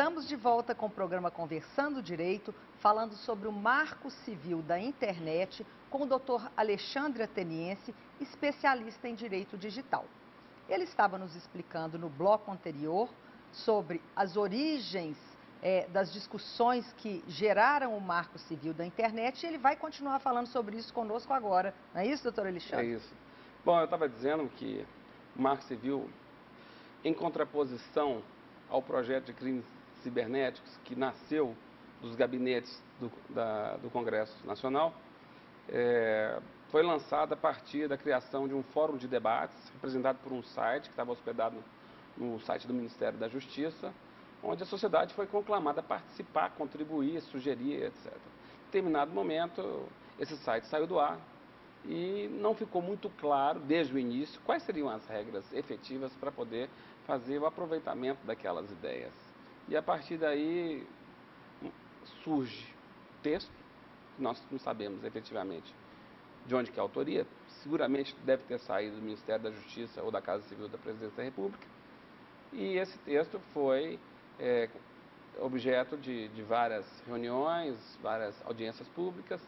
Estamos de volta com o programa Conversando Direito, falando sobre o Marco Civil da Internet com o Dr. Alexandre Ateniense, especialista em Direito Digital. Ele estava nos explicando no bloco anterior sobre as origens das discussões que geraram o Marco Civil da Internet e ele vai continuar falando sobre isso conosco agora. Não é isso, doutor Alexandre? É isso. Bom, eu estava dizendo que o Marco Civil, em contraposição ao projeto de crimes cibernéticos que nasceu dos gabinetes do Congresso Nacional, foi lançado a partir da criação de um fórum de debates, representado por um site que estava hospedado no site do Ministério da Justiça, onde a sociedade foi conclamada a participar, contribuir, sugerir, etc. Em determinado momento, esse site saiu do ar e não ficou muito claro, desde o início, quais seriam as regras efetivas para poder fazer o aproveitamento daquelas ideias. E a partir daí surge texto, que nós não sabemos efetivamente de onde que é a autoria, seguramente deve ter saído do Ministério da Justiça ou da Casa Civil da Presidência da República, e esse texto foi objeto de várias reuniões, várias audiências públicas,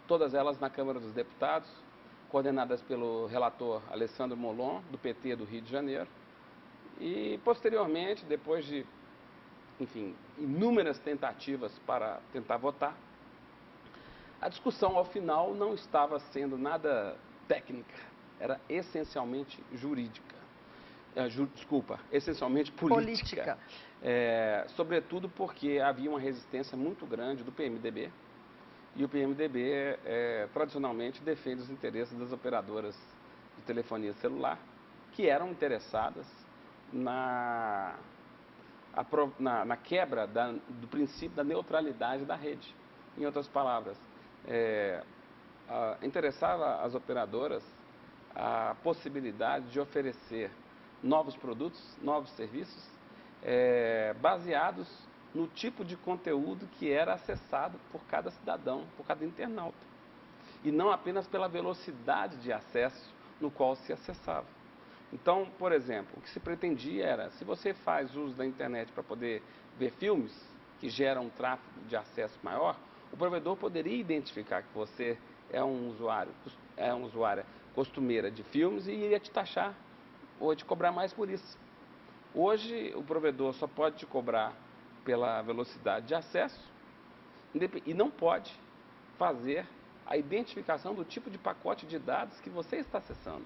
todas elas na Câmara dos Deputados, coordenadas pelo relator Alessandro Molon, do PT do Rio de Janeiro, e posteriormente, depois de, enfim, inúmeras tentativas para tentar votar, a discussão ao final não estava sendo nada técnica, era essencialmente jurídica. Essencialmente política. Sobretudo porque havia uma resistência muito grande do PMDB, e o PMDB tradicionalmente defende os interesses das operadoras de telefonia celular, que eram interessadas na quebra do princípio da neutralidade da rede. Em outras palavras, interessava às operadoras a possibilidade de oferecer novos produtos, novos serviços, baseados no tipo de conteúdo que era acessado por cada cidadão, por cada internauta. E não apenas pela velocidade de acesso no qual se acessava. Então, por exemplo, o que se pretendia era, se você faz uso da internet para poder ver filmes que geram um tráfego de acesso maior, o provedor poderia identificar que você é uma usuária costumeira de filmes e iria te taxar ou te cobrar mais por isso. Hoje, o provedor só pode te cobrar pela velocidade de acesso e não pode fazer a identificação do tipo de pacote de dados que você está acessando.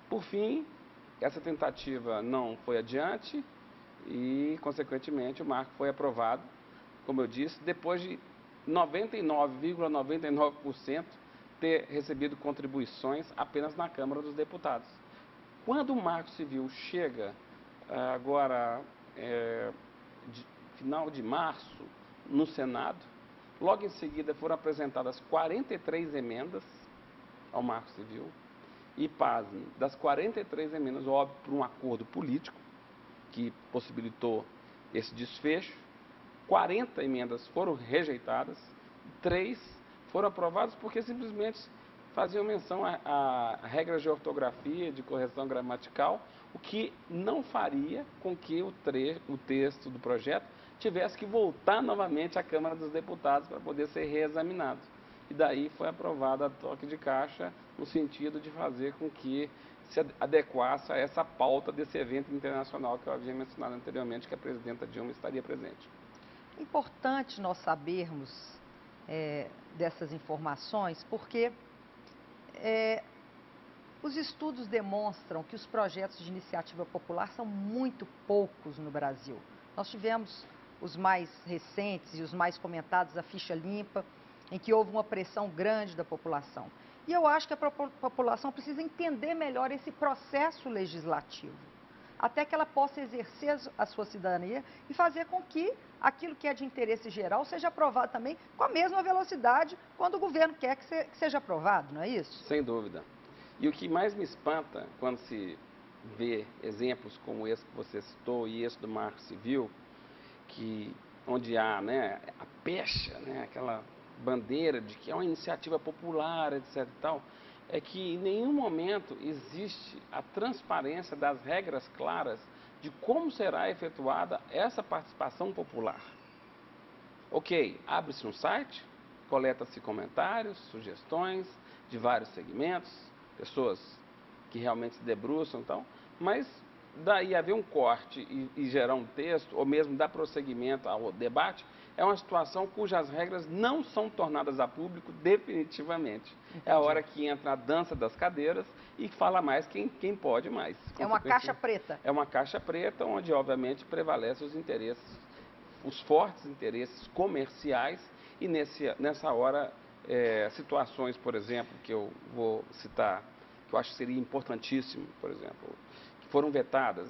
Por fim, essa tentativa não foi adiante e, consequentemente, o marco foi aprovado, como eu disse, depois de 99,99% ter recebido contribuições apenas na Câmara dos Deputados. Quando o Marco Civil chega agora, final de março, no Senado, logo em seguida foram apresentadas 43 emendas ao Marco Civil e, pasmem, das 43 emendas, óbvio, por um acordo político que possibilitou esse desfecho, 40 emendas foram rejeitadas, 3 foram aprovadas porque simplesmente faziam menção a regras de ortografia, de correção gramatical, o que não faria com que o texto do projeto tivesse que voltar novamente à Câmara dos Deputados para poder ser reexaminado. E daí foi aprovada a toque de caixa no sentido de fazer com que se adequasse a essa pauta desse evento internacional que eu havia mencionado anteriormente, que a presidenta Dilma estaria presente. Importante nós sabermos dessas informações, porque os estudos demonstram que os projetos de iniciativa popular são muito poucos no Brasil. Nós tivemos os mais recentes e os mais comentados, a ficha limpa, em que houve uma pressão grande da população. E eu acho que a população precisa entender melhor esse processo legislativo, até que ela possa exercer a sua cidadania e fazer com que aquilo que é de interesse geral seja aprovado também com a mesma velocidade quando o governo quer que seja aprovado, não é isso? Sem dúvida. E o que mais me espanta quando se vê exemplos como esse que você citou e esse do Marco Civil, onde há a pecha, aquela bandeira de que é uma iniciativa popular, etc. e tal, é que em nenhum momento existe a transparência das regras claras de como será efetuada essa participação popular. Ok, abre-se um site, coleta-se comentários, sugestões de vários segmentos, pessoas que realmente se debruçam e tal, mas daí haver um corte e gerar um texto, ou mesmo dar prosseguimento ao debate, é uma situação cujas regras não são tornadas a público definitivamente. Entendi. É a hora que entra a dança das cadeiras e fala mais quem pode mais. É uma caixa preta. É uma caixa preta onde, obviamente, prevalecem os interesses, os fortes interesses comerciais e nessa hora, situações, por exemplo, que eu vou citar, que eu acho que seria importantíssimo, por exemplo, que foram vetadas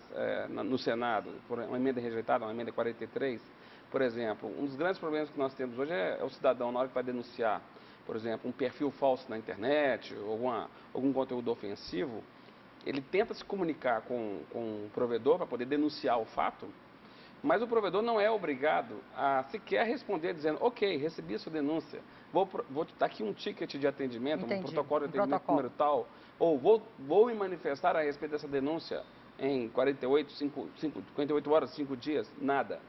no Senado, por uma emenda rejeitada, uma emenda 43, por exemplo, um dos grandes problemas que nós temos hoje é o cidadão, na hora que vai denunciar, por exemplo, um perfil falso na internet, ou algum conteúdo ofensivo, ele tenta se comunicar com o provedor para poder denunciar o fato, mas o provedor não é obrigado a sequer responder dizendo, ok, recebi a sua denúncia, vou te dar aqui um ticket de atendimento, Entendi. um protocolo de Um atendimento protocolo. número tal, ou vou me manifestar a respeito dessa denúncia em 58 horas, 5 dias, nada.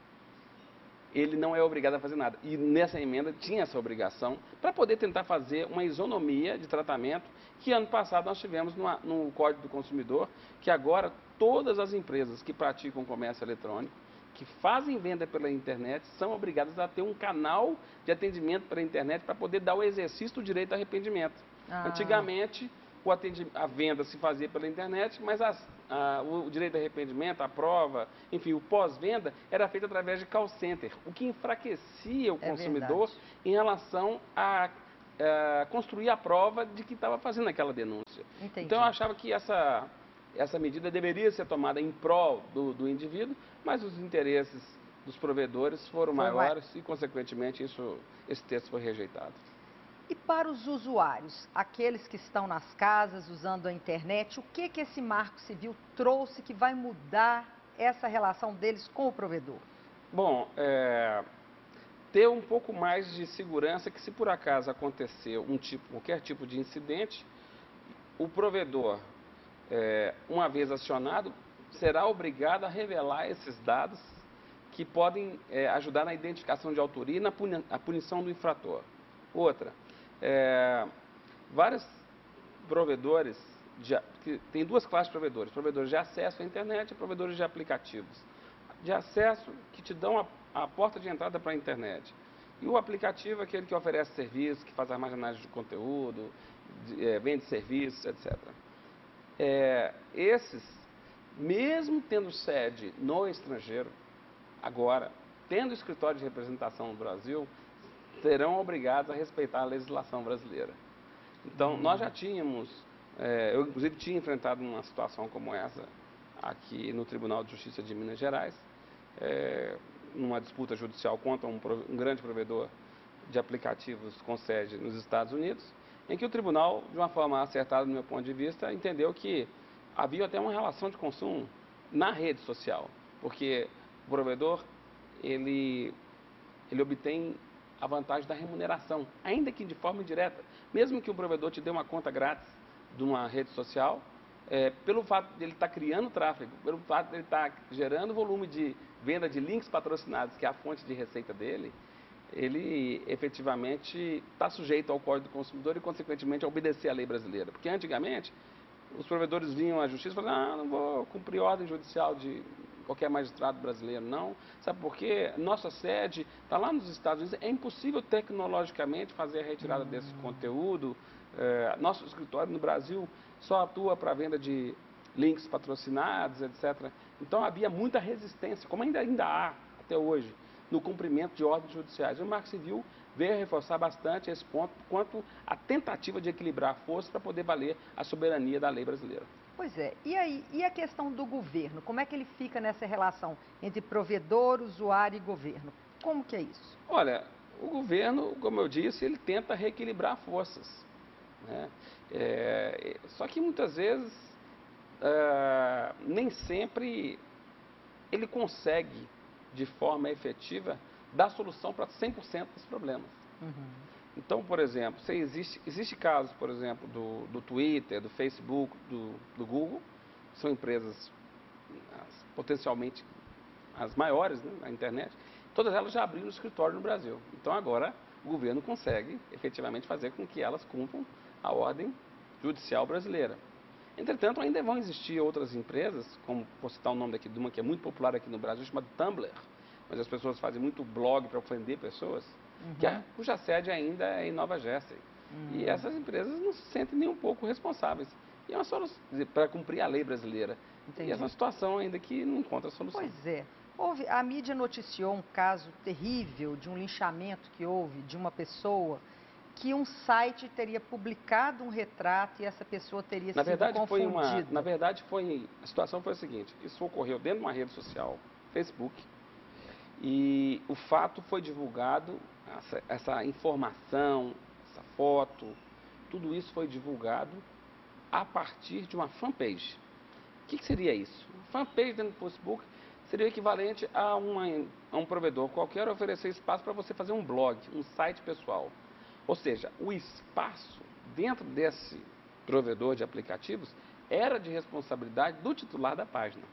Ele não é obrigado a fazer nada. E nessa emenda tinha essa obrigação para poder tentar fazer uma isonomia de tratamento que ano passado nós tivemos no Código do Consumidor, que agora todas as empresas que praticam comércio eletrônico, que fazem venda pela internet, são obrigadas a ter um canal de atendimento pela internet para poder dar o exercício do direito ao arrependimento. Antigamente, a venda se fazia pela internet, mas o direito de arrependimento, a prova, enfim, o pós-venda era feito através de call center, o que enfraquecia o consumidor em relação a construir a prova de que estava fazendo aquela denúncia. Entendi. Então eu achava que essa medida deveria ser tomada em prol do indivíduo, mas os interesses dos provedores foram maiores e, consequentemente, esse texto foi rejeitado. E para os usuários, aqueles que estão nas casas usando a internet, o que esse Marco Civil trouxe que vai mudar essa relação deles com o provedor? Bom, ter um pouco mais de segurança que, se por acaso acontecer qualquer tipo de incidente, o provedor, uma vez acionado, será obrigado a revelar esses dados que podem ajudar na identificação de autoria e na punição do infrator. Outra, vários provedores, tem duas classes de provedores de acesso à internet e provedores de aplicativos. De acesso, que te dão a porta de entrada para a internet. E o aplicativo é aquele que oferece serviços, que faz armazenagem de conteúdo, vende serviços, etc. Esses, mesmo tendo sede no estrangeiro, agora, tendo escritório de representação no Brasil, serão obrigados a respeitar a legislação brasileira. Então, nós já tínhamos, eu inclusive tinha enfrentado uma situação como essa aqui no Tribunal de Justiça de Minas Gerais, numa disputa judicial contra um grande provedor de aplicativos com sede nos Estados Unidos, em que o tribunal, de uma forma acertada do meu ponto de vista, entendeu que havia até uma relação de consumo na rede social, porque o provedor, ele obtém a vantagem da remuneração, ainda que de forma indireta. Mesmo que o provedor te dê uma conta grátis de uma rede social, pelo fato de ele estar criando tráfego, pelo fato de ele estar gerando volume de venda de links patrocinados, que é a fonte de receita dele, ele efetivamente está sujeito ao Código do Consumidor e, consequentemente, a obedecer à lei brasileira. Porque antigamente, os provedores vinham à justiça e falavam, não vou cumprir ordem judicial de qualquer magistrado brasileiro, não. Sabe por quê? Nossa sede está lá nos Estados Unidos, é impossível tecnologicamente fazer a retirada desse conteúdo. Nosso escritório no Brasil só atua para a venda de links patrocinados, etc. Então havia muita resistência, como ainda há até hoje, no cumprimento de ordens judiciais. O Marco Civil veio reforçar bastante esse ponto, quanto à tentativa de equilibrar forças para poder valer a soberania da lei brasileira. Pois é. E aí, e a questão do governo? Como é que ele fica nessa relação entre provedor, usuário e governo? Como que é isso? Olha, o governo, como eu disse, ele tenta reequilibrar forças, né? Só que muitas vezes, nem sempre ele consegue, de forma efetiva, dar solução para 100% dos problemas. Então, por exemplo, existe casos, por exemplo, do Twitter, do Facebook, do Google, que são empresas potencialmente as maiores, né, na internet, todas elas já abriram escritório no Brasil. Então agora o governo consegue efetivamente fazer com que elas cumpram a ordem judicial brasileira. Entretanto, ainda vão existir outras empresas, como vou citar o nome daqui, de uma que é muito popular aqui no Brasil, chamada Tumblr, mas as pessoas fazem muito blog para ofender pessoas, cuja sede ainda é em Nova Jersey. E essas empresas não se sentem nem um pouco responsáveis. E é uma solução para cumprir a lei brasileira. Entendi. E essa é uma situação ainda que não encontra solução. Pois é. A mídia noticiou um caso terrível de um linchamento que houve de uma pessoa que um site teria publicado um retrato e essa pessoa teria sido confundida. Na verdade, a situação foi a seguinte: isso ocorreu dentro de uma rede social, Facebook, e o fato foi divulgado, essa informação, essa foto, tudo isso foi divulgado a partir de uma fanpage. O que seria isso? Fanpage dentro do Facebook seria o equivalente a um provedor qualquer oferecer espaço para você fazer um blog, um site pessoal. Ou seja, o espaço dentro desse provedor de aplicativos era de responsabilidade do titular da página.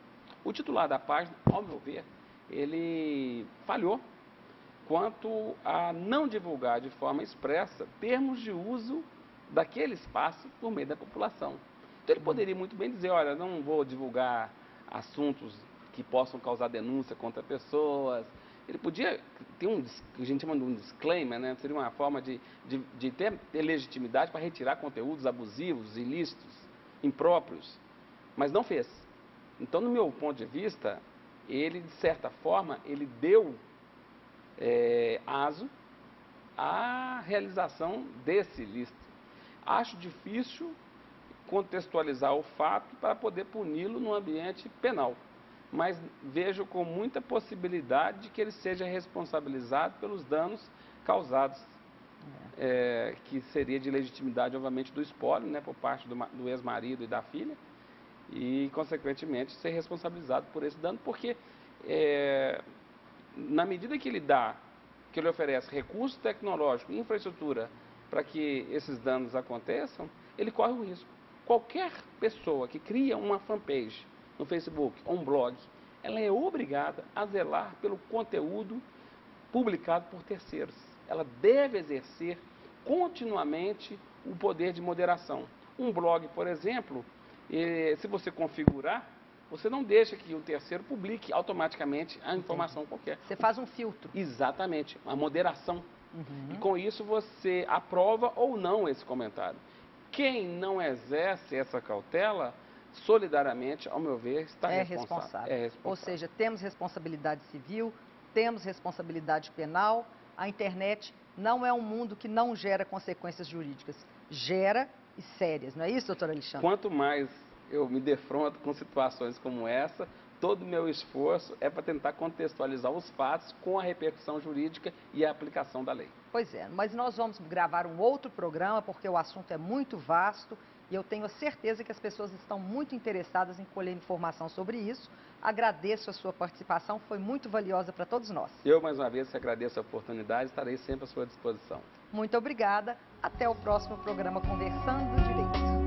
O titular da página, ao meu ver, ele falhou quanto a não divulgar de forma expressa termos de uso daquele espaço por meio da população. Então ele poderia muito bem dizer, olha, não vou divulgar assuntos que possam causar denúncia contra pessoas. Ele podia ter que a gente chama de um disclaimer, né? Seria uma forma de ter legitimidade para retirar conteúdos abusivos, ilícitos, impróprios, mas não fez. Então, no meu ponto de vista, ele, de certa forma, ele deu aso à realização desse ilícito. Acho difícil contextualizar o fato para poder puni-lo no ambiente penal, mas vejo com muita possibilidade de que ele seja responsabilizado pelos danos causados, que seria de legitimidade, obviamente, do espólio, né, por parte do ex-marido e da filha, e, consequentemente, ser responsabilizado por esse dano, porque, na medida que ele oferece recurso tecnológico e infraestrutura para que esses danos aconteçam, ele corre o risco. Qualquer pessoa que cria uma fanpage no Facebook ou um blog, ela é obrigada a zelar pelo conteúdo publicado por terceiros. Ela deve exercer continuamente o poder de moderação. Um blog, por exemplo, se você configurar, você não deixa que o terceiro publique automaticamente a informação qualquer. Você faz um filtro. Exatamente, a moderação. E com isso você aprova ou não esse comentário. Quem não exerce essa cautela, solidariamente, ao meu ver, está responsável. Ou seja, temos responsabilidade civil, temos responsabilidade penal. A internet não é um mundo que não gera consequências jurídicas. Gera e sérias, não é isso, doutor Alexandre? Quanto mais eu me defronto com situações como essa, todo o meu esforço é para tentar contextualizar os fatos com a repercussão jurídica e a aplicação da lei. Pois é, mas nós vamos gravar um outro programa porque o assunto é muito vasto e eu tenho a certeza que as pessoas estão muito interessadas em colher informação sobre isso. Agradeço a sua participação, foi muito valiosa para todos nós. Eu, mais uma vez, agradeço a oportunidade, estarei sempre à sua disposição. Muito obrigada, até o próximo programa Conversando Direito.